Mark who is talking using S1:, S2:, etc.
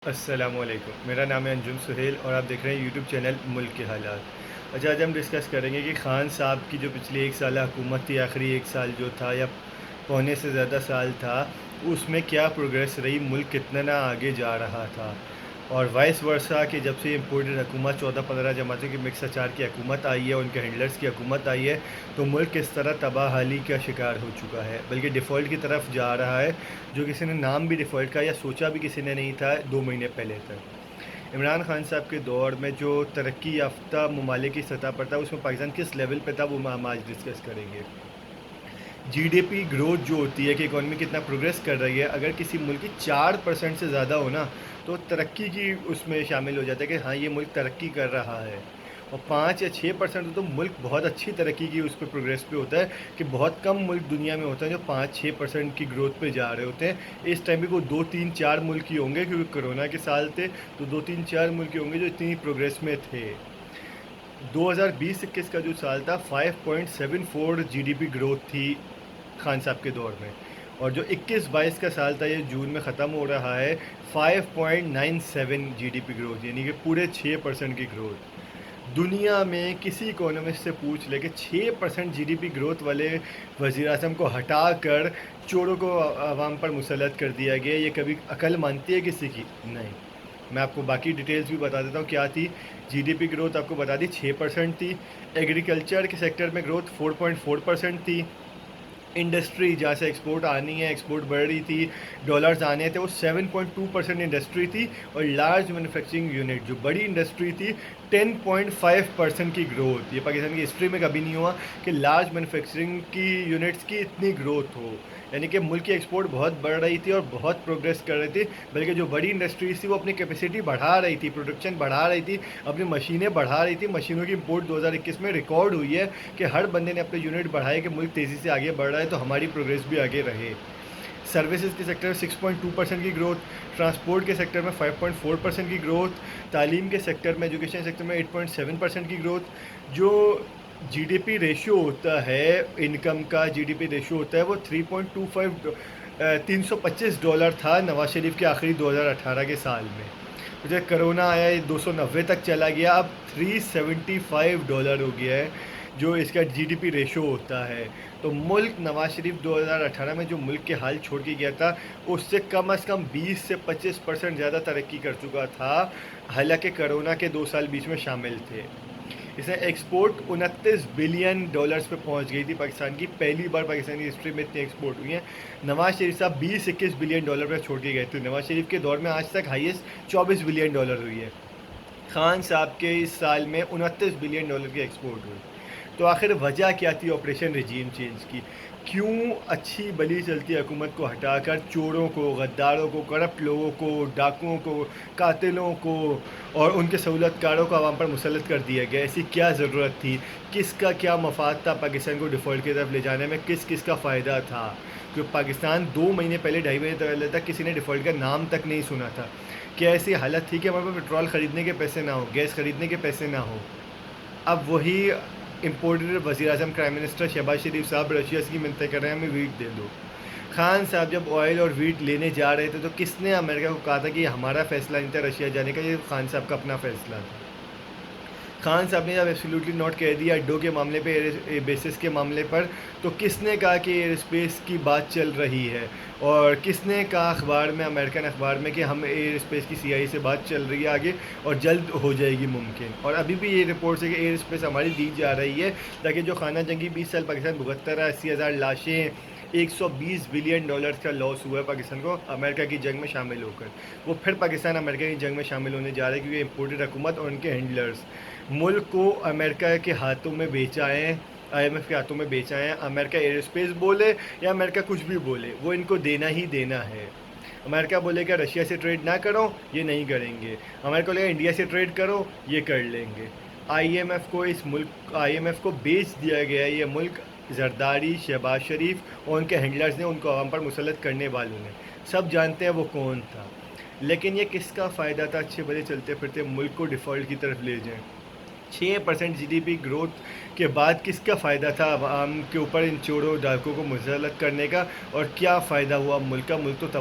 S1: अस्सलामुअलैकुम, मेरा नाम है अंजुम सुहेल और आप देख रहे हैं यूट्यूब चैनल मुल्क के हालात। अच्छा, आज हम डिस्कस करेंगे कि खान साहब की जो पिछली एक साल हुकूमत थी, आखिरी एक साल जो था या पौने से ज़्यादा साल था, उसमें क्या प्रोग्रेस रही, मुल्क कितना ना आगे जा रहा था। और वाइस वर्सा कि जब से इम्पोर्टेड हुकूमत 14-15 जमातों की मिक्स अचार की हुकूमत आई है, उनके हैंडलर्स की हुकूमत आई है, तो मुल्क किस तरह तबाहाली का शिकार हो चुका है, बल्कि डिफ़ॉल्ट की तरफ जा रहा है, जो किसी ने नाम भी डिफ़ॉल्ट का या सोचा भी किसी ने नहीं था 2 महीने पहले तक। इमरान खान साहब के दौर में जो तरक्की याफ्ता ममालिक की सतह पर था, उसमें पाकिस्तान किस लेवल पे था, वो हम आज डिस्कस करेंगे। जीडीपी ग्रोथ जो होती है कि इकॉनमी कितना प्रोग्रेस कर रही है, अगर किसी मुल्क की 4% से ज़्यादा हो ना, तो तरक्की की उसमें शामिल हो जाता है कि हाँ, ये मुल्क तरक्की कर रहा है। और 5 या 6% हो तो मुल्क बहुत अच्छी तरक्की की उस पे प्रोग्रेस पे होता है, कि बहुत कम मुल्क दुनिया में होते हैं जो 5-6% की ग्रोथ पे जा रहे होते हैं। इस टाइम भी वो 2-3-4 मुल्क ही होंगे, क्योंकि कोरोना के साल थे, तो 2-3-4 मुल्क ही होंगे जो इतनी प्रोग्रेस में थे। 2020-21 का जो साल था, 5.74 जीडीपी ग्रोथ थी खान साहब के दौर में। और जो 21-22 का साल था, ये जून में ख़त्म हो रहा है, 5.97 जीडीपी ग्रोथ, यानी कि पूरे 6% की ग्रोथ। दुनिया में किसी इकोनॉमिस्ट से पूछ ले कि 6% जीडीपी ग्रोथ वाले वज़ीर आज़म को हटाकर चोरों को आवाम पर मुसल्लत कर दिया गया, ये कभी अकल मानती है किसी की? नहीं। मैं आपको बाकी डिटेल्स भी बता देता हूँ क्या थी। जीडीपी ग्रोथ आपको बता दी 6% थी। एग्रीकल्चर के सेक्टर में ग्रोथ 4.4% थी। इंडस्ट्री जहाँ से एक्सपोर्ट आनी है, एक्सपोर्ट बढ़ रही थी, डॉलर्स आने थे, वो 7.2% इंडस्ट्री थी। और लार्ज मैन्युफैक्चरिंग यूनिट जो बड़ी इंडस्ट्री थी, 10.5% की ग्रोथ। ये पाकिस्तान की हिस्ट्री में कभी नहीं हुआ कि लार्ज मैन्युफैक्चरिंग की यूनिट्स की इतनी ग्रोथ हो। यानी कि मुल्क की एक्सपोर्ट बहुत बढ़ रही थी और बहुत प्रोग्रेस कर रही थी, बल्कि जो बड़ी इंडस्ट्रीज थी वो अपनी कैपेसिटी बढ़ा रही थी, प्रोडक्शन बढ़ा रही थी, अपनी मशीनें बढ़ा रही थी। मशीनों की इम्पोर्ट 2021 में रिकॉर्ड हुई है कि हर बंदे ने अपने यूनिट बढ़ाए कि मुल्क तेज़ी से आगे बढ़ रहा है, तो हमारी प्रोग्रेस भी आगे रहे। सर्विसेज के सेक्टर में 6.2% की ग्रोथ, ट्रांसपोर्ट के सेक्टर में 5.4% की ग्रोथ, तालीम के सेक्टर में, एजुकेशन सेक्टर में 8.7% की ग्रोथ। जो जीडीपी रेशियो होता है, इनकम का जीडीपी रेशियो होता है, वो 3.25 $325 था नवाज शरीफ के आखिरी 2018 के साल में। तो जब करोना आया, ये 290 तक चला गया, अब $375 हो गया है जो इसका जीडीपी रेशो होता है। तो मुल्क नवाज शरीफ 2018 में जो मुल्क के हाल छोड़ के गया था, उससे कम से कम 20 से 25% ज़्यादा तरक्की कर चुका था, हालांकि कोरोना के 2 साल बीच में शामिल थे। इसने एक्सपोर्ट 29 बिलियन डॉलर्स पे पहुंच गई थी पाकिस्तान की, पहली बार पाकिस्तान की हिस्ट्री में इतनी एक्सपोर्ट हुई है। नवाज शरीफ साहब 20-21 बिलियन डॉलर पे छोड़ के गए थे, नवाज शरीफ के दौर में आज तक हाईएस्ट 24 बिलियन डॉलर हुई है। खान साहब के इस साल में 29 बिलियन डॉलर की एक्सपोर्ट हुई। तो आखिर वजह क्या थी ऑपरेशन रिजीम चेंज की? क्यों अच्छी भली चलती हुकूमत को हटाकर चोरों को, गद्दारों को, करप्ट लोगों को, डाकुओं को, कातिलों को और उनके सहूलतकारों को आवाम पर मुसल्लत कर दिया गया? ऐसी क्या ज़रूरत थी? किसका क्या मफाद था पाकिस्तान को डिफ़ॉल्ट की तरफ ले जाने में? किस किस का फ़ायदा था? क्योंकि पाकिस्तान 2 महीने पहले, 2.5 महीने पहले तक किसी ने डिफ़ॉल्ट का नाम तक नहीं सुना था। क्या ऐसी हालत थी कि हमारे पास पेट्रोल ख़रीदने के पैसे ना हो, गैस ख़रीदने के पैसे ना हो? अब वही इम्पोर्टेड वज़ीर आज़म प्राइम मिनिस्टर शहबाज शरीफ साहब रशिया से मिन्नतें कर रहे हैं, हमें वीट दे दो। खान साहब जब ऑयल और वीट लेने जा रहे थे, तो किसने अमेरिका को कहा था कि ये हमारा फ़ैसला नहीं था रशिया जाने का, ये खान साहब का अपना फ़ैसला था। खान साहब ने जब एब्सोल्युटली नॉट कह दिया अड्डों के मामले पे, एयर बेसिस के मामले पर, तो किसने कहा कि एयर स्पेस की बात चल रही है? और किसने कहा अखबार में, अमेरिकन अखबार में, कि हम एयर स्पेस की सीआईए से बात चल रही है आगे और जल्द हो जाएगी मुमकिन? और अभी भी ये रिपोर्ट्स है कि एयर स्पेस हमारी दी जा रही है, ताकि जो खाना जंगी 20 साल पाकिस्तान भुगतता रहा, 80,000 लाशें, 120 बिलियन डॉलर्स का लॉस हुआ है पाकिस्तान को अमेरिका की जंग में शामिल होकर, वो फिर पाकिस्तान अमेरिका की जंग में शामिल होने जा रहा है, क्योंकि इम्पोर्टेड हुकूमत और उनके हैंडलर्स मुल्क को अमेरिका के हाथों में बेचा है, आईएमएफ के हाथों में बेचा है। अमेरिका एयरस्पेस बोले या अमेरिका कुछ भी बोले, वो इनको देना ही देना है। अमेरिका बोलेगा रशिया से ट्रेड ना करो, ये नहीं करेंगे। अमेरिका बोलेगा इंडिया से ट्रेड करो, ये कर लेंगे। आईएमएफ को बेच दिया गया है ये मुल्क, जरदारी, शहबाज शरीफ और उनके हैंडलर्स ने, उनको आवाम पर मुसल्लत करने वालों ने। सब जानते हैं वो कौन था। लेकिन ये किसका फ़ायदा था अच्छे भले चलते फिरते मुल्क को डिफ़ॉल्ट की तरफ ले जाएं? 6% जीडीपी ग्रोथ के बाद किसका फ़ायदा था आवाम के ऊपर इन चोरों डाकुओं को मुसल्लत करने का? और क्या फ़ायदा हुआ मुल्क का? मुल्क तो